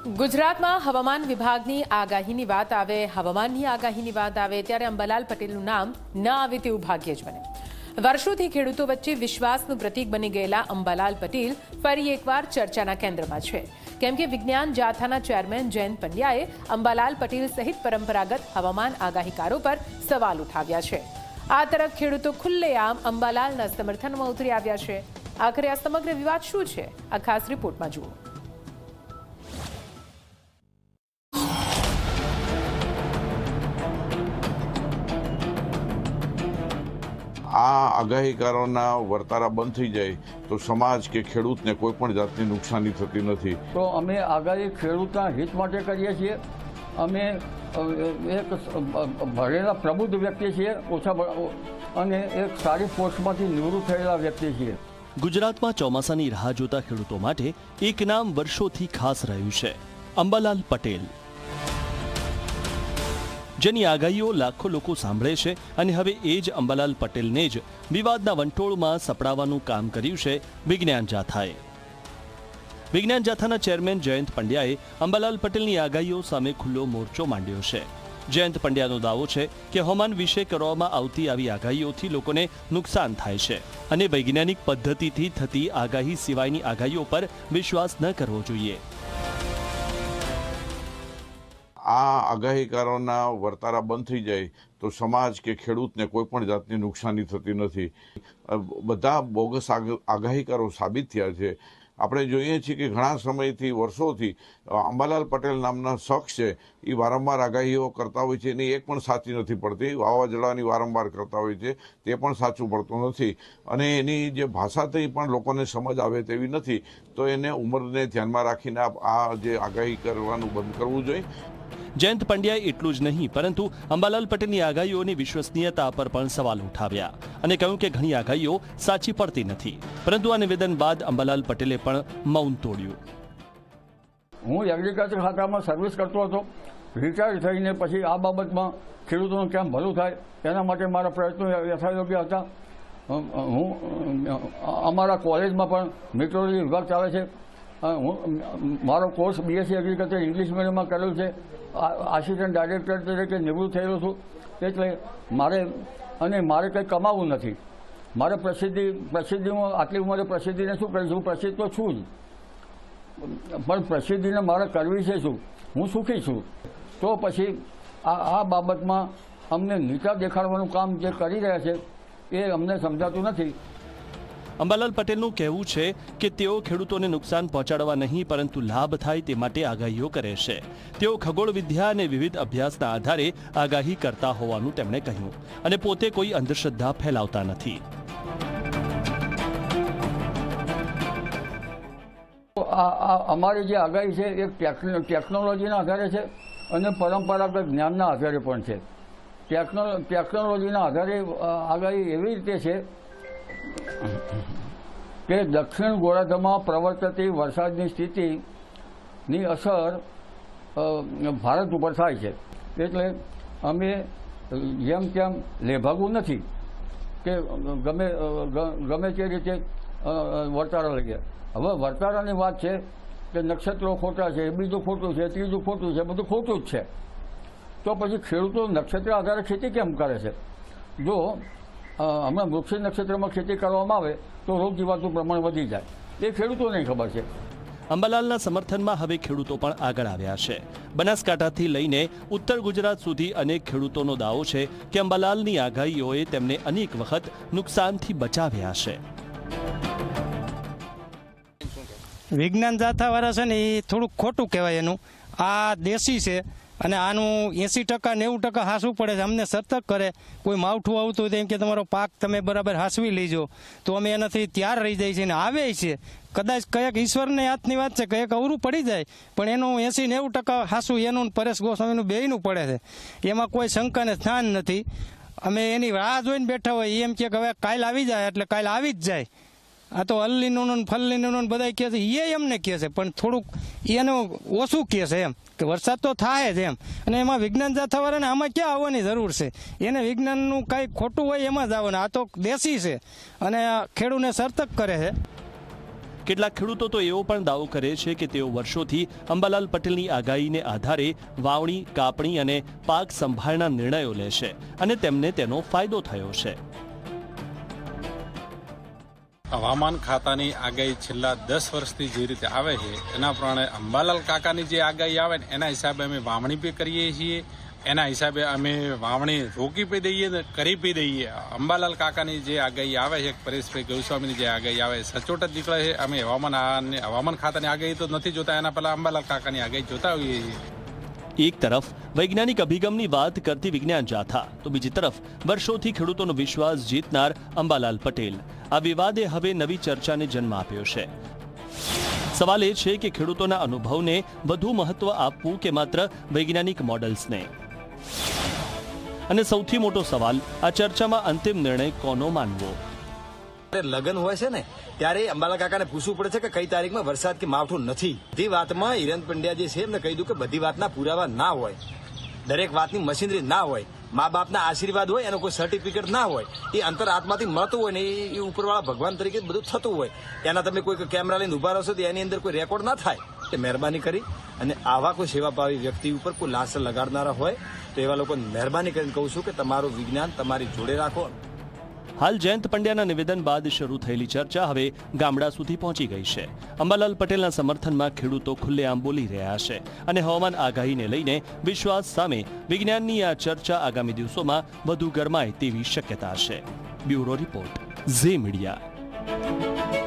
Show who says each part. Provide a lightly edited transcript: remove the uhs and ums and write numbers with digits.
Speaker 1: ગુજરાતમાં હવામાન વિભાગની આગાહીની વાત આવે, હવામાનની આગાહીની વાત આવે ત્યારે અંબાલાલ પટેલનું નામ ન આવે તેવું ભાગ્ય જ બને. વર્ષોથી ખેડૂતો વચ્ચે વિશ્વાસનું પ્રતીક બની ગયેલા અંબાલાલ પટેલ ફરી એકવાર ચર્ચાના કેન્દ્રમાં છે. કેમ કે વિજ્ઞાન જાથાના ચેરમેન જયંત પંડ્યાએ અંબાલાલ પટેલ સહિત પરંપરાગત હવામાન આગાહીકારો પર સવાલ ઉઠાવ્યા છે. આ તરફ ખેડૂતો ખુલ્લેઆમ અંબાલાલના સમર્થનમાં ઉતરી આવ્યા છે. આખરે આ સમગ્ર વિવાદ શું છે, આ ખાસ રિપોર્ટમાં જુઓ.
Speaker 2: આ આગાહીકારોના વર્તારા બંધ થઈ જાય તો સમાજ કે ખેડૂતને કોઈ પણ જાતની નુકસાની થતી નથી.
Speaker 3: તો અમે આગાહી ખેડૂતના હિત માટે કરીએ છીએ. અમે એક ભણેલા પ્રબુદ્ધ વ્યક્તિ છીએ અને એક સારી પોસ્ટમાંથી નિવૃત્ત થયેલા વ્યક્તિ છીએ.
Speaker 4: ગુજરાતમાં ચોમાસાની રાહ જોતા ખેડૂતો માટે એક નામ વર્ષોથી ખાસ રહ્યું છે, અંબાલાલ પટેલ, જેની આગાહીઓ લાખો લોકો સાંભળે છે. અને હવે એ જ અંબાલાલ પટેલને જ વિવાદના વંટોળમાં સપડાવવાનું કામ કર્યું છે વિજ્ઞાન જાથાએ. વિજ્ઞાન જાથાના ચેરમેન જયંત પંડ્યાએ અંબાલાલ પટેલની આગાહીઓ સામે ખુલ્લો મોરચો માંડ્યો છે. જયંત પંડ્યાનો દાવો છે કે હવામાન વિશે કરવામાં આવતી આવી આગાહીઓથી લોકોને નુકસાન થાય છે અને વૈજ્ઞાનિક પદ્ધતિથી થતી આગાહી સિવાયની આગાહીઓ પર વિશ્વાસ ન કરવો જોઈએ.
Speaker 2: આ આગાહીકારોના વર્તારા બંધ થઈ જાય તો સમાજ કે ખેડૂતને કોઈ પણ જાતની નુકસાની થતી નથી. બધા બોગસ આગાહીકારો સાબિત થયા છે. આપણે જોઈએ છીએ કે ઘણા સમયથી, વર્ષોથી અંબાલાલ પટેલ નામના શખ્સ છે, એ વારંવાર આગાહીઓ કરતા હોય છે. એની એક પણ સાચી નથી પડતી. વાવાઝોડાની વારંવાર કરતા હોય છે, તે પણ સાચું પડતું નથી. અને એની જે ભાષાથી પણ લોકોને સમજ આવે તેવી નથી. તો એને ઉંમરને ધ્યાનમાં રાખીને આ જે આગાહી કરવાનું બંધ કરવું જોઈએ.
Speaker 4: જયંત પંડ્યાએ એટલું જ નહીં પરંતુ અંબાલાલ પટેલની આગાહીઓની વિશ્વસનીયતા પર પણ સવાલ ઉઠાવ્યા અને કહ્યું કે ઘણી આગાહીઓ સાચી પડતી નથી. પરંતુ આ નિવેદન બાદ અંબાલાલ પટેલે પણ મૌન તોડ્યું.
Speaker 3: હું એગ્રીકલ્ચર ખાતામાં સર્વિસ કરતો હતો. રિટાયર થઈને પછી આ બાબતમાં ખેડૂતોનું કેમ ભલું થાય એના માટે મારા પ્રયત્નો યથાયોગ્ય હતા. હું અમારા કોલેજમાં પણ મેટ્રોલોજી વિભાગ ચાલે છે. મારો કોર્સ બીએસસી એગ્રીકલ્ચર ઇંગ્લિશ મીડિયમમાં કરેલો છે. આસિસ્ટન્ટ ડાયરેક્ટર તરીકે નિવૃત્ત થયેલો છું. એટલે મારે કંઈ કમાવું નથી. મારે પ્રસિદ્ધિ હું આટલી ઉંમરે પ્રસિદ્ધિને શું કરીશ? હું પ્રસિદ્ધ તો છું જ, પણ પ્રસિદ્ધિને મારે કરવી છે શું? હું સુખી છું. તો પછી આ બાબતમાં અમને નીચા દેખાડવાનું કામ જે કરી રહ્યા છે એ અમને સમજાતું નથી.
Speaker 4: અંબાલાલ પટેલનું કહેવું છે કે તેઓ ખેડૂતોને નુકસાન પહોંચાડવા નહીં પરંતુ લાભ થાય તે માટે આગાહીઓ કરે છે. તેઓ ખગોળ વિદ્યા અને વિવિધ અભ્યાસના આધારે આગાહી કરતા હોવાનું તેમણે કહ્યું અને પોતે કોઈ અંધશ્રદ્ધા ફેલાવતા નથી.
Speaker 3: અમારી જે આગાહી છે એ ટેકનોલોજીના આધારે છે અને પરંપરાગત જ્ઞાનના આધારે પણ છે. ટેકનોલોજીના આધારે આગાહી એવી રીતે છે કે દક્ષિણ ગોળાર્ધમાં પ્રવર્તતી વરસાદની સ્થિતિની અસર ભારત ઉપર થાય છે. એટલે અમે જેમ તેમ લેભાગવું નથી કે ગમે તે રીતે વર્તારા લઈએ. હવે વર્તારાની વાત છે કે નક્ષત્રો ખોટા છે, બીજું ખોટું છે, ત્રીજું ખોટું છે, બધું ખોટું જ છે. તો પછી ખેડૂતો નક્ષત્ર આધારે ખેતી કેમ કરે છે? જો હમણાં વૃક્ષ નક્ષત્રમાં ખેતી કરવામાં આવે તો રોગ જીવાતનું પ્રમાણ વધી જાય. એ ખેડૂતોને ખબર છે.
Speaker 4: અંબાલાલના સમર્થનમાં હવે ખેડૂતો પણ આગળ આવ્યા છે. બનાસકાંઠાથી લઈને ઉત્તર ગુજરાત સુધી અનેક ખેડૂતોનો દાવો છે કે અંબાલાલની આગાહીઓએ તેમને અનેક વખત નુકસાનથી બચાવ્યા છે.
Speaker 5: વિજ્ઞાન જાથાવાળા છે ને એ થોડુંક ખોટું કહેવાય. એનું આ દેશી છે અને આનું 80% 90% હાંસવું પડે છે. અમને સતર્ક કરે. કોઈ માવઠું આવતું હોય તો એમ કે તમારો પાક તમે બરાબર હાંસવી લેજો, તો અમે એનાથી તૈયાર રહી જાય છે અને આવે છે. કદાચ કયેક ઈશ્વરને હાથની વાત છે, કયેક અવરું પડી જાય, પણ એનું 80-90% હાંસવું એનું પરેશ ગોસ્વામીનું બેયનું પડે છે. એમાં કોઈ શંકાને સ્થાન નથી. અમે એની રાહ જોઈને બેઠા હોય. એમ કે હવે કાલ આવી જાય એટલે કાલ આવી જ જાય. આ તો અલ્લીનું ફલ્લીનું બધા કહે છે, એ એમને કહે છે, પણ થોડુંક એનું ઓછું કહે છે એમ કે વરસાદ તો થાય જ એમ. અને એમાં વિજ્ઞાન જાથાવાળાને આમાં ક્યાં આવવાની જરૂર છે? એને વિજ્ઞાનનું કાંઈ ખોટું હોય એમાં જ આવવાનું. આ તો દેશી છે અને ખેડૂતને સતર્ક કરે છે.
Speaker 4: કેટલાક ખેડૂતો તો એવો પણ દાવો કરે છે કે તેઓ વર્ષોથી અંબાલાલ પટેલની આગાહીને આધારે વાવણી, કાપણી અને પાક સંભાળના નિર્ણયો લે છે અને તેમને તેનો ફાયદો થયો છે.
Speaker 6: હવામાન ખાતાની આગાહી છેલ્લા 10 વર્ષથી જે રીતે આવે છે એના પ્રમાણે અંબાલાલ કાકાની જે આગાહી આવે ને એના હિસાબે અમે વાવણી બી કરીએ છીએ, એના હિસાબે અમે વાવણી રોકી પી દઈએ ને કરી પી દઈએ. અંબાલાલ કાકાની જે આગાહી આવે છે, પરેશભાઈ ગોસ્વામીની જે આગાહી આવે સચોટ જ નીકળે છે. અમે હવામાન ખાતાની આગાહી તો નથી જોતા, એના પહેલા અંબાલાલ કાકાની આગાહી જોતા હોઈએ છીએ.
Speaker 4: એક તરફ વૈજ્ઞાનિક અભિગમની વાત કરતી વિજ્ઞાન જાથા તો બીજી તરફ વર્ષોથી ખેડૂતોનો વિશ્વાસ જીતનાર અંબાલાલ પટેલ. આ વિવાદે હવે નવી ચર્ચાને જન્મ આપ્યો છે. સવાલ એ છે કે ખેડૂતોના અનુભવને વધુ મહત્વ આપવું કે માત્ર વૈજ્ઞાનિક મોડલ્સને. અને સૌથી મોટો સવાલ, આ ચર્ચામાં અંતિમ નિર્ણય કોનો માનવો?
Speaker 7: લગ્ન હોય છે ને ત્યારે અંબાલાલ કાકાને પૂછવું પડે છે કે કઈ તારીખમાં વરસાદ કે માવઠું નથી. બધી વાતમાં હિરેન પંડ્યા જે છે એમને કહી દઉં કે બધી વાતના પુરાવા ના હોય, દરેક વાતની મશીનરી ના હોય, મા બાપના આશીર્વાદ હોય, એનો કોઈ સર્ટિફિકેટ ના હોય, એ અંતર આત્માથી મળતું હોય ને એ ઉપરવાળા ભગવાન તરીકે બધું થતું હોય. એના તમે કોઈ કેમેરા લઈને ઉભા રહેશો તો એની અંદર કોઈ રેકોર્ડ ના થાય. એ મહેરબાની કરી અને આવા કોઈ સેવાભાવી વ્યક્તિ ઉપર કોઈ લાશ લગાડનારા હોય તો એવા લોકો મહેરબાની કરીને કહું છું કે તમારું વિજ્ઞાન તમારી જોડે રાખો.
Speaker 4: હાલ જયંત પંડ્યાના નિવેદન બાદ શરૂ થયેલી ચર્ચા હવે ગામડા સુધી પહોંચી ગઈ છે. અંબાલાલ પટેલના સમર્થનમાં ખેડૂતો ખુલ્લેઆમ બોલી રહ્યા છે અને હવામાન આગાહીને લઈને વિશ્વાસ સામે વિજ્ઞાનની આ ચર્ચા આગામી દિવસોમાં વધુ ગરમાય તેવી શક્યતા છે. Bureau report, Zee media.